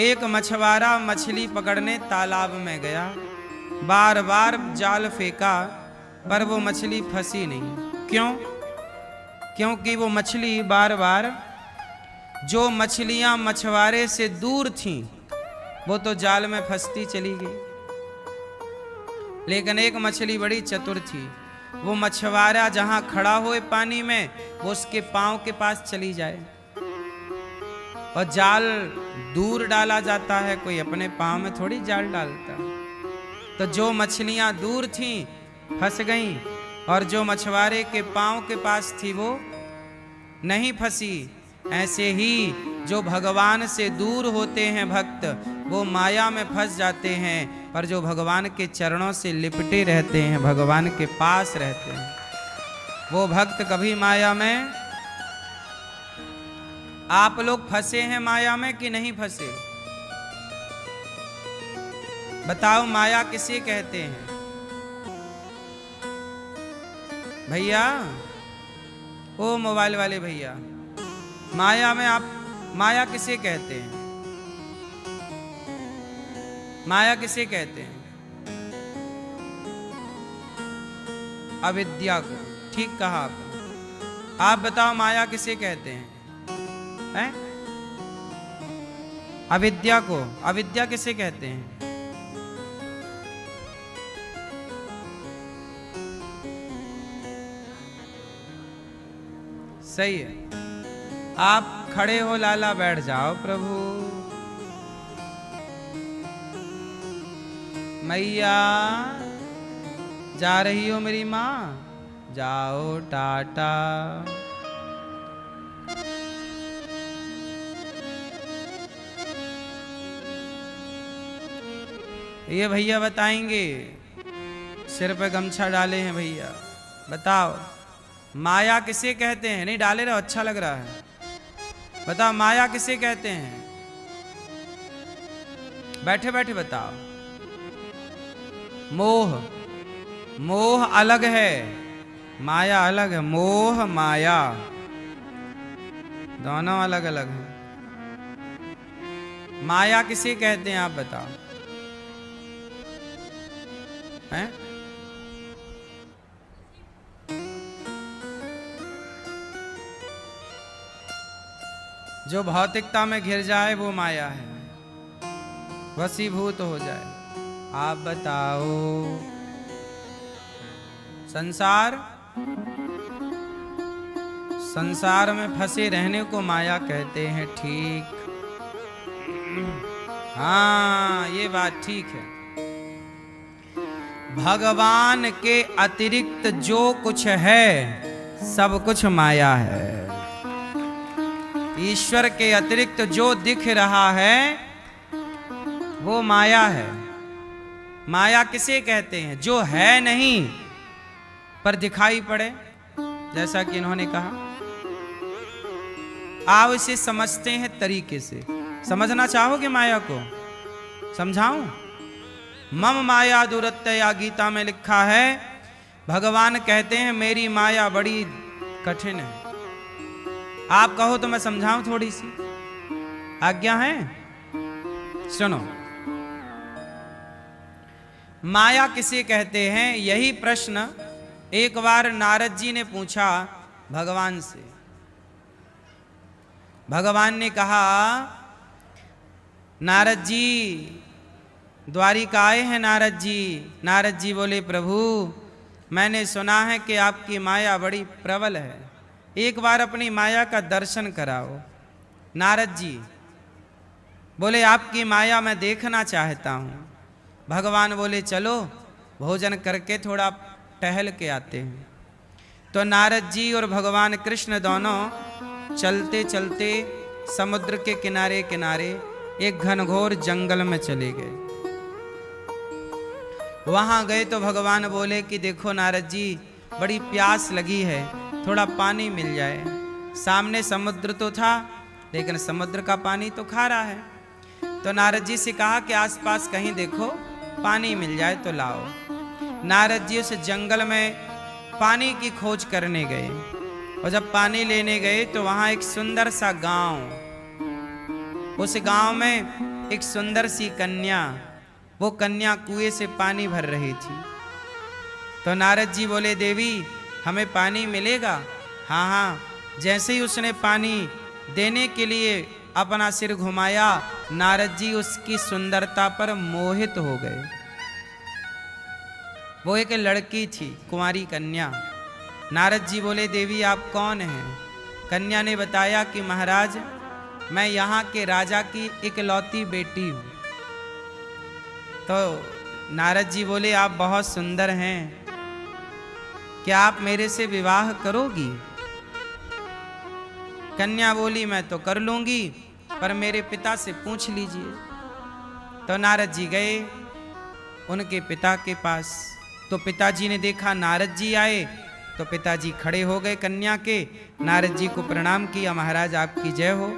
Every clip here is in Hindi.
एक मछुआरा मछली पकड़ने तालाब में गया, बार बार जाल फेंका पर वो मछली फंसी नहीं। क्यों? क्योंकि वो मछली बार बार, जो मछलियां मछुआरे से दूर थीं वो तो जाल में फंसती चली गई, लेकिन एक मछली बड़ी चतुर थी। वो मछुआरा जहां खड़ा हुए पानी में, वो उसके पांव के पास चली जाए, और जाल दूर डाला जाता है, कोई अपने पांव में थोड़ी जाल डालता। तो जो मछलियां दूर थीं फंस गईं, और जो मछुआरे के पांव के पास थी वो नहीं फंसी। ऐसे ही जो भगवान से दूर होते हैं भक्त, वो माया में फंस जाते हैं, पर जो भगवान के चरणों से लिपटे रहते हैं, भगवान के पास रहते हैं, वो भक्त कभी माया में। आप लोग फंसे हैं माया में कि नहीं फंसे? बताओ, माया किसे कहते हैं भैया? ओ मोबाइल वाले भैया, माया में आप, माया किसे कहते हैं? माया किसे कहते हैं? अविद्या को। ठीक कहा आपने। आप बताओ, माया किसे कहते हैं? हैं? अविद्या को। अविद्या किसे कहते हैं? सही है। आप खड़े हो लाला, बैठ जाओ प्रभु। मैया जा रही हो मेरी माँ, जाओ टाटा। ये भैया बताएंगे, सिर पे गमछा डाले हैं भैया, बताओ माया किसे कहते हैं? नहीं डाले रहो, अच्छा लग रहा है। बताओ माया किसे कहते हैं? बैठे बैठे बताओ। मोह। मोह अलग है, माया अलग है। मोह माया दोनों अलग अलग हैं। माया किसे कहते हैं आप बताओ? हैं? जो भौतिकता में घिर जाए वो माया है, वशीभूत हो जाए। आप बताओ, संसार, संसार में फंसे रहने को माया कहते हैं। ठीक, हाँ ये बात ठीक है। भगवान के अतिरिक्त जो कुछ है सब कुछ माया है। ईश्वर के अतिरिक्त जो दिख रहा है वो माया है। माया किसे कहते हैं? जो है नहीं पर दिखाई पड़े, जैसा कि इन्होंने कहा। आप इसे समझते हैं तरीके से। समझना चाहोगे माया को? समझाऊं? मम माया दुरत्यया, गीता में लिखा है, भगवान कहते हैं मेरी माया बड़ी कठिन है। आप कहो तो मैं समझाऊं थोड़ी सी, आज्ञा है? सुनो, माया किसे कहते हैं? यही प्रश्न एक बार नारद जी ने पूछा भगवान से। भगवान ने कहा, नारद जी द्वारिका आए हैं नारद जी। नारद जी बोले, प्रभु मैंने सुना है कि आपकी माया बड़ी प्रबल है, एक बार अपनी माया का दर्शन कराओ। नारद जी बोले, आपकी माया मैं देखना चाहता हूँ। भगवान बोले, चलो भोजन करके थोड़ा टहल के आते हैं। तो नारद जी और भगवान कृष्ण दोनों चलते चलते समुद्र के किनारे किनारे एक घनघोर जंगल में चले गए। वहां गए तो भगवान बोले कि देखो नारद जी, बड़ी प्यास लगी है, थोड़ा पानी मिल जाए। सामने समुद्र तो था, लेकिन समुद्र का पानी तो खारा है। तो नारद जी से कहा कि आसपास कहीं देखो पानी मिल जाए तो लाओ। नारद जी उस जंगल में पानी की खोज करने गए, और जब पानी लेने गए तो वहां एक सुंदर सा गांव, उस गांव में एक सुंदर सी कन्या, वो कन्या कुएं से पानी भर रही थी। तो नारद जी बोले, देवी हमें पानी मिलेगा? हाँ हाँ। जैसे ही उसने पानी देने के लिए अपना सिर घुमाया, नारद जी उसकी सुंदरता पर मोहित हो गए। वो एक लड़की थी, कुंवारी कन्या। नारद जी बोले, देवी आप कौन हैं? कन्या ने बताया कि महाराज मैं यहाँ के राजा की इकलौती बेटी हूँ। तो नारद जी बोले, आप बहुत सुंदर हैं, क्या आप मेरे से विवाह करोगी? कन्या बोली, मैं तो कर लूंगी, पर मेरे पिता से पूछ लीजिए। तो नारद जी गए उनके पिता के पास। तो पिताजी ने देखा नारद जी आए, तो पिताजी खड़े हो गए कन्या के, नारद जी को प्रणाम किया। महाराज आपकी जय हो,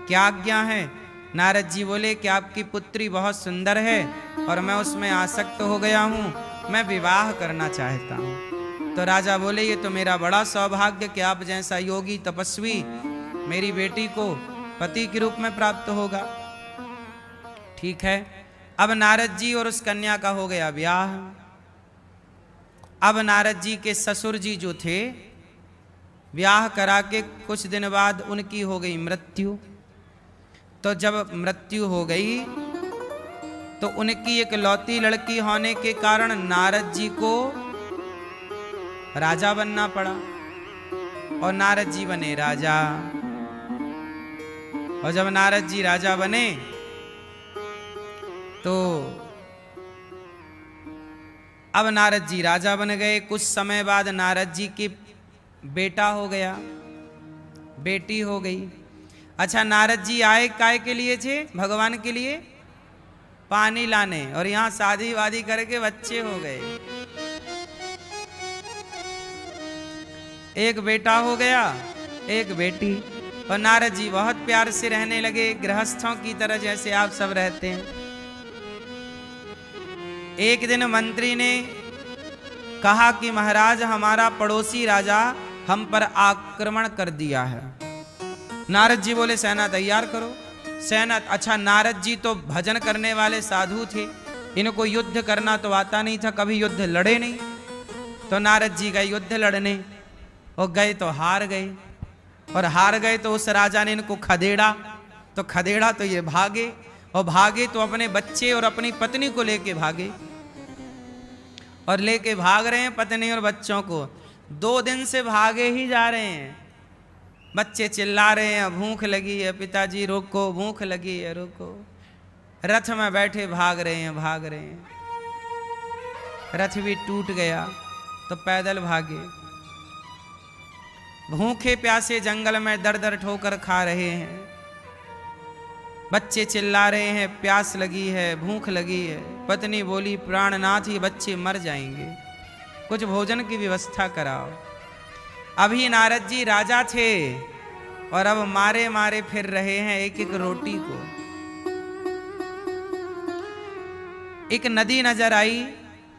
क्या आज्ञा है? नारद जी बोले कि आपकी पुत्री बहुत सुंदर है और मैं उसमें आसक्त हो गया हूँ, मैं विवाह करना चाहता हूँ। तो राजा बोले, ये तो मेरा बड़ा सौभाग्य कि आप जैसा योगी तपस्वी मेरी बेटी को पति के रूप में प्राप्त होगा। ठीक है। अब नारद जी और उस कन्या का हो गया ब्याह। अब नारद जी के ससुर जी जो थे, ब्याह करा के कुछ दिन बाद उनकी हो गई मृत्यु। तो जब मृत्यु हो गई तो उनकी एक लौती लड़की होने के कारण नारद जी को राजा बनना पड़ा और नारद जी बने राजा। और जब नारद जी राजा बने तो अब नारद जी राजा बन गए। कुछ समय बाद नारद जी की बेटा हो गया, बेटी हो गई। अच्छा, नारद जी आए काय के लिए थे? भगवान के लिए पानी लाने, और यहाँ शादी वादी करके बच्चे हो गए। एक बेटा हो गया, एक बेटी। और नारद जी बहुत प्यार से रहने लगे, गृहस्थों की तरह जैसे आप सब रहते हैं। एक दिन मंत्री ने कहा कि महाराज हमारा पड़ोसी राजा हम पर आक्रमण कर दिया है। नारद जी बोले, सेना तैयार करो। सेना, अच्छा नारद जी तो भजन करने वाले साधु थे, इनको युद्ध करना तो आता नहीं था, कभी युद्ध लड़े नहीं। तो नारद जी गए युद्ध लड़ने, और गए तो हार गए, और हार गए तो उस राजा ने इनको खदेड़ा, तो खदेड़ा तो ये भागे, और भागे तो अपने बच्चे और अपनी पत्नी को लेके भागे, और लेके भाग रहे हैं पत्नी और बच्चों को। 2 दिन से भागे ही जा रहे हैं। बच्चे चिल्ला रहे हैं, भूख लगी है पिताजी रोको, भूख लगी है रोको। रथ में बैठे भाग रहे हैं, भाग रहे हैं। रथ भी टूट गया तो पैदल भागे। भूखे प्यासे जंगल में दर दर ठोकर खा रहे हैं। बच्चे चिल्ला रहे हैं, प्यास लगी है, भूख लगी है। पत्नी बोली, प्राणनाथ ये बच्चे मर जाएंगे, कुछ भोजन की व्यवस्था कराओ। अभी नारद जी राजा थे और अब मारे मारे फिर रहे हैं एक एक रोटी को। एक नदी नजर आई,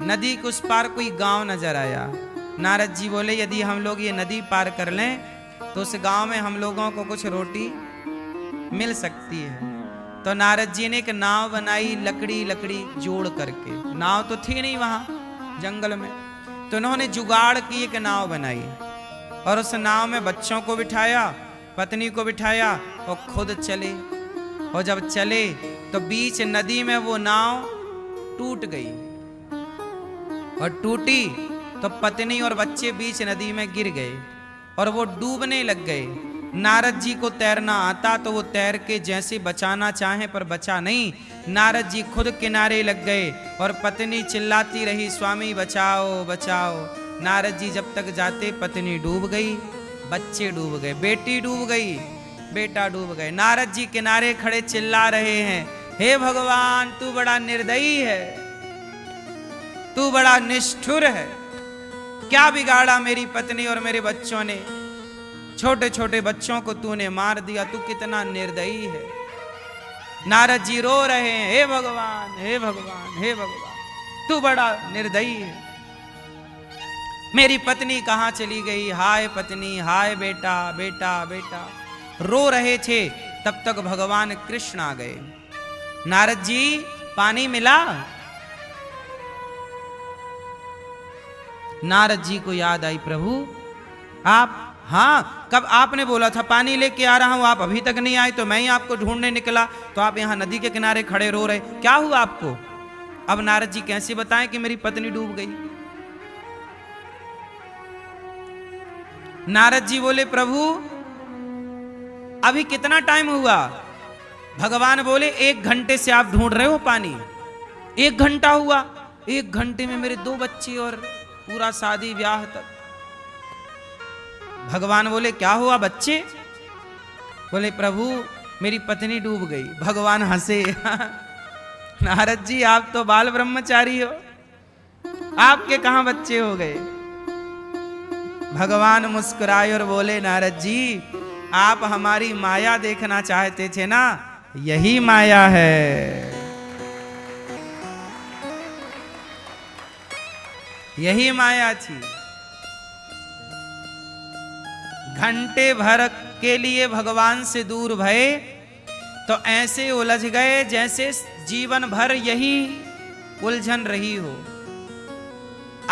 नदी के उस पार कोई गांव नजर आया। नारद जी बोले, यदि हम लोग ये नदी पार कर लें तो उस गांव में हम लोगों को कुछ रोटी मिल सकती है। तो नारद जी ने एक नाव बनाई, लकड़ी लकड़ी जोड़ करके। नाव तो थी नहीं वहां जंगल में, तो उन्होंने जुगाड़ की एक नाव बनाई, और उस नाव में बच्चों को बिठाया, पत्नी को बिठाया, और खुद चले। और जब चले तो बीच नदी में वो नाव टूट गई, और टूटी तो पत्नी और बच्चे बीच नदी में गिर गए और वो डूबने लग गए। नारद जी को तैरना आता तो वो तैर के जैसे बचाना चाहे पर बचा नहीं। नारद जी खुद किनारे लग गए और पत्नी चिल्लाती रही, स्वामी बचाओ बचाओ। नारद जी जब तक जाते पत्नी डूब गई, बच्चे डूब गए, बेटी डूब गई, बेटा डूब गए। नारद जी किनारे खड़े चिल्ला रहे हैं, हे भगवान तू बड़ा निर्दयी है, तू बड़ा निष्ठुर है, क्या बिगाड़ा मेरी पत्नी और मेरे बच्चों ने, छोटे छोटे बच्चों को तूने मार दिया, तू कितना निर्दयी है। नारद जी रो रहे हैं, हे भगवान हे भगवान हे भगवान तू बड़ा निर्दयी है, मेरी पत्नी कहाँ चली गई, हाय पत्नी हाय बेटा बेटा बेटा। रो रहे थे तब तक भगवान कृष्ण आ गए। नारद जी पानी मिला? नारद जी को याद आई, प्रभु आप, हाँ कब आपने बोला था पानी लेके आ रहा हूं, आप अभी तक नहीं आए, तो मैं ही आपको ढूंढने निकला, तो आप यहां नदी के किनारे खड़े रो रहे, क्या हुआ आपको? अब नारद जी कैसे बताएं कि मेरी पत्नी डूब गई। नारद जी बोले, प्रभु अभी कितना टाइम हुआ? भगवान बोले, 1 घंटे से आप ढूंढ रहे हो पानी। 1 घंटा हुआ? 1 घंटे में मेरे 2 बच्चे और पूरा शादी ब्याह तक। भगवान बोले, क्या हुआ बच्चे? बोले, प्रभु मेरी पत्नी डूब गई। भगवान हंसे नारद जी आप तो बाल ब्रह्मचारी हो, आपके कहां बच्चे हो गए? भगवान मुस्कुराए और बोले, नारद जी आप हमारी माया देखना चाहते थे ना, यही माया है, यही माया थी। घंटे भर के लिए भगवान से दूर भये तो ऐसे उलझ गए जैसे जीवन भर यही उलझन रही हो।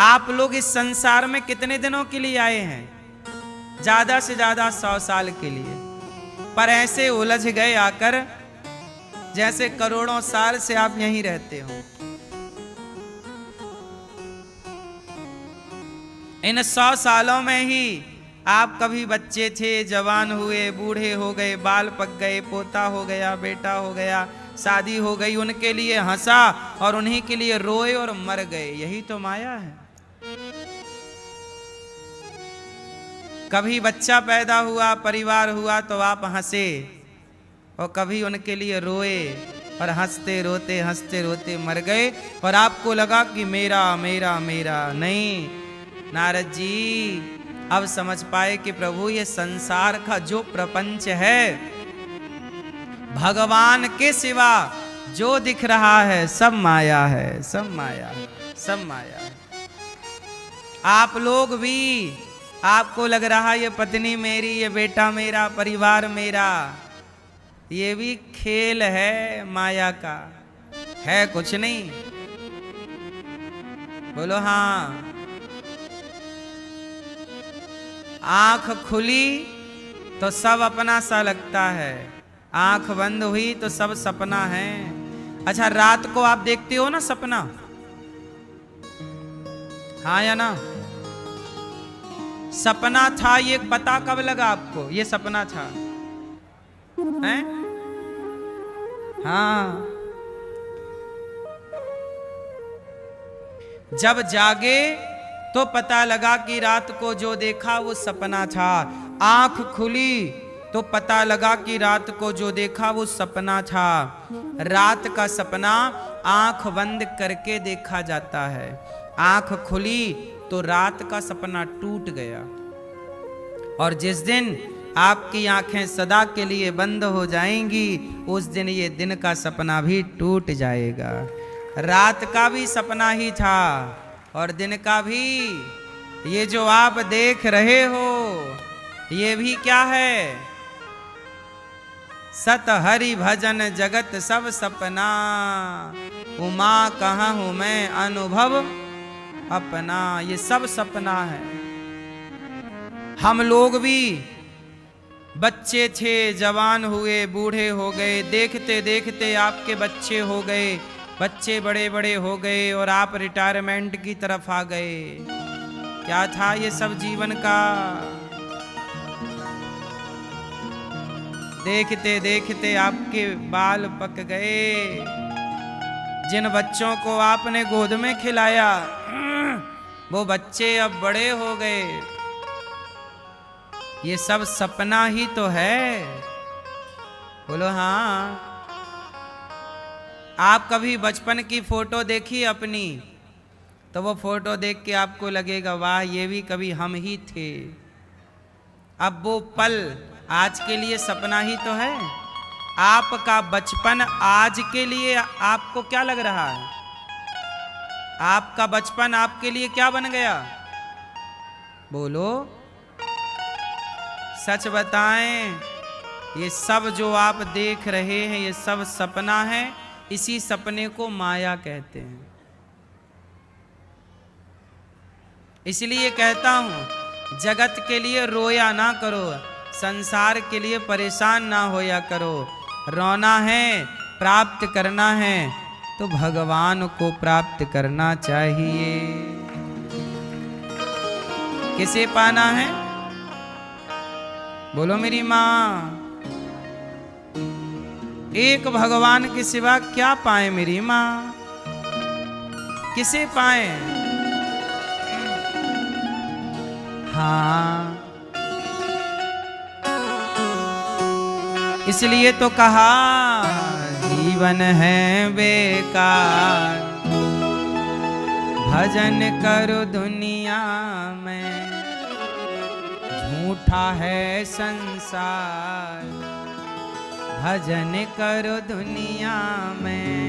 आप लोग इस संसार में कितने दिनों के लिए आए हैं? ज्यादा से ज्यादा 100 साल के लिए, पर ऐसे उलझ गए आकर जैसे करोड़ों साल से आप यहीं रहते हो। इन 100 सालों में ही आप कभी बच्चे थे, जवान हुए, बूढ़े हो गए, बाल पक गए, पोता हो गया, बेटा हो गया, शादी हो गई, उनके लिए हंसा और उन्हीं के लिए रोए और मर गए। यही तो माया है। कभी बच्चा पैदा हुआ, परिवार हुआ तो आप हंसे, और कभी उनके लिए रोए और हंसते रोते मर गए, और आपको लगा कि मेरा मेरा मेरा। नहीं नारद जी अब समझ पाए कि प्रभु ये संसार का जो प्रपंच है, भगवान के सिवा जो दिख रहा है सब माया है, सब माया है, सब माया है। आप लोग भी, आपको लग रहा ये पत्नी मेरी, ये बेटा मेरा, परिवार मेरा, ये भी खेल है माया का, है कुछ नहीं। बोलो हाँ। आंख खुली तो सब अपना सा लगता है, आंख बंद हुई तो सब सपना है। अच्छा रात को आप देखते हो ना सपना, हाँ या ना? सपना था ये पता कब लगा आपको ये सपना था? हैं? हाँ, जब जागे तो पता लगा कि रात को जो देखा वो सपना था। आंख खुली तो पता लगा कि रात को जो देखा वो सपना था। रात का सपना आंख बंद करके देखा जाता है, आंख खुली तो रात का सपना टूट गया। और जिस दिन आपकी आंखें सदा के लिए बंद हो जाएंगी, उस दिन ये दिन का सपना भी टूट जाएगा। रात का भी सपना ही था और दिन का भी। ये जो आप देख रहे हो ये भी क्या है? सत हरि भजन जगत सब सपना, उमा कहाँ हूं मैं अनुभव अपना। ये सब सपना है। हम लोग भी बच्चे थे, जवान हुए, बूढ़े हो गए, देखते देखते आपके बच्चे हो गए, बच्चे बड़े बड़े हो गए और आप रिटायरमेंट की तरफ आ गए। क्या था ये सब जीवन का? देखते देखते आपके बाल पक गए। जिन बच्चों को आपने गोद में खिलाया वो बच्चे अब बड़े हो गए। ये सब सपना ही तो है। बोलो हाँ। आप कभी बचपन की फोटो देखी अपनी, तो वो फोटो देख के आपको लगेगा वाह ये भी कभी हम ही थे। अब वो पल आज के लिए सपना ही तो है। आपका बचपन आज के लिए आपको क्या लग रहा है? आपका बचपन आपके लिए क्या बन गया? बोलो, सच बताएं, ये सब जो आप देख रहे हैं ये सब सपना है, इसी सपने को माया कहते हैं। इसलिए कहता हूं जगत के लिए रोया ना करो, संसार के लिए परेशान ना होया करो। रोना है, प्राप्त करना है तो भगवान को प्राप्त करना चाहिए। किसे पाना है? बोलो मेरी माँ। एक भगवान के सिवा क्या पाए मेरी माँ? किसे पाए? हाँ, इसलिए तो कहा जीवन है बेकार, भजन करो दुनिया में, झूठा है संसार, भजन करो दुनिया में।